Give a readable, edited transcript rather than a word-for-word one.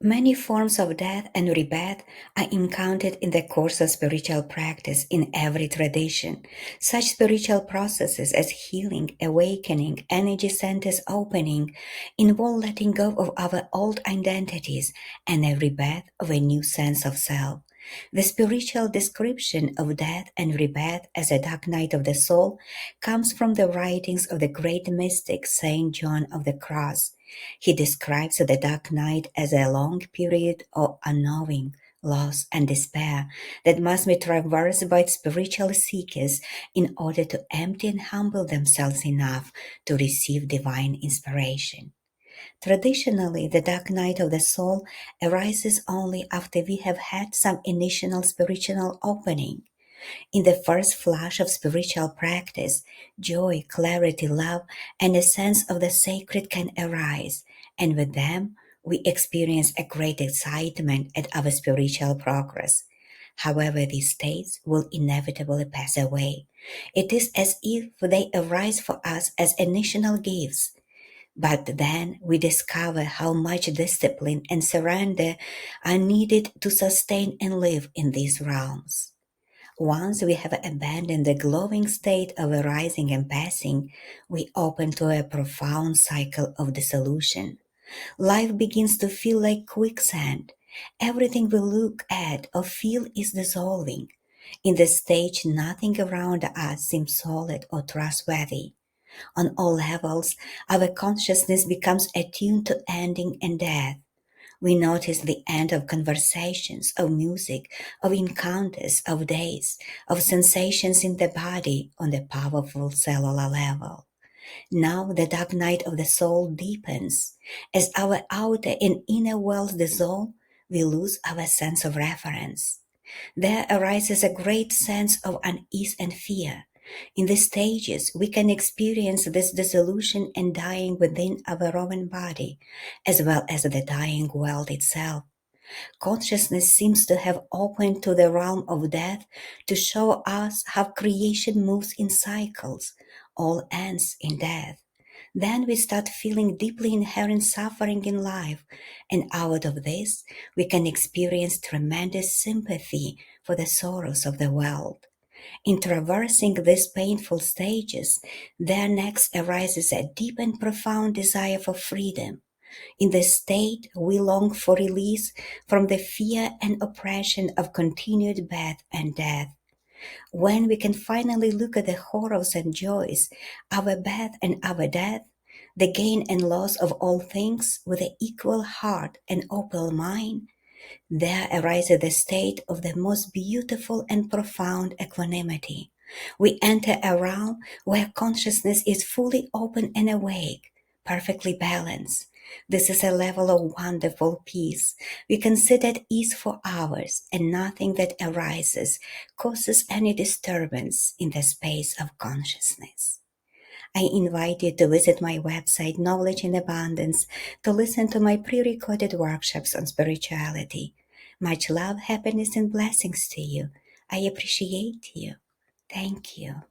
Many forms of death and rebirth are encountered in the course of spiritual practice in every tradition. Such spiritual processes as healing, awakening, energy centers opening involve letting go of our old identities and a rebirth of a new sense of self. The spiritual description of death and rebirth as a dark night of the soul comes from the writings of the great mystic Saint John of the Cross. He describes the dark night as a long period of unknowing, loss, and despair that must be traversed by spiritual seekers in order to empty and humble themselves enough to receive divine inspiration. Traditionally, the dark night of the soul arises only after we have had some initial spiritual opening. In the first flash of spiritual practice, joy, clarity, love, and a sense of the sacred can arise, and with them, we experience a great excitement at our spiritual progress. However, these states will inevitably pass away. It is as if they arise for us as initial gifts, but then we discover how much discipline and surrender are needed to sustain and live in these realms. Once we have abandoned the glowing state of arising and passing, we open to a profound cycle of dissolution. Life begins to feel like quicksand. Everything we look at or feel is dissolving. In this stage, nothing around us seems solid or trustworthy. On all levels, our consciousness becomes attuned to ending and death. We notice the end of conversations, of music, of encounters, of days, of sensations in the body on the powerful cellular level. Now the dark night of the soul deepens. As our outer and inner worlds dissolve, we lose our sense of reference. There arises a great sense of unease and fear. In these stages, we can experience this dissolution and dying within our own body, as well as the dying world itself. Consciousness seems to have opened to the realm of death to show us how creation moves in cycles. All ends in death. Then we start feeling deeply inherent suffering in life, and out of this, we can experience tremendous sympathy for the sorrows of the world. In traversing these painful stages, there next arises a deep and profound desire for freedom. In this state, we long for release from the fear and oppression of continued birth and death. When we can finally look at the horrors and joys, our birth and our death, the gain and loss of all things with an equal heart and open mind, there arises the state of the most beautiful and profound equanimity. We enter a realm where consciousness is fully open and awake, perfectly balanced. This is a level of wonderful peace. We can sit at ease for hours, and nothing that arises causes any disturbance in the space of consciousness. I invite you to visit my website, Knowledge in Abundance, to listen to my pre-recorded workshops on spirituality. Much love, happiness, and blessings to you. I appreciate you. Thank you.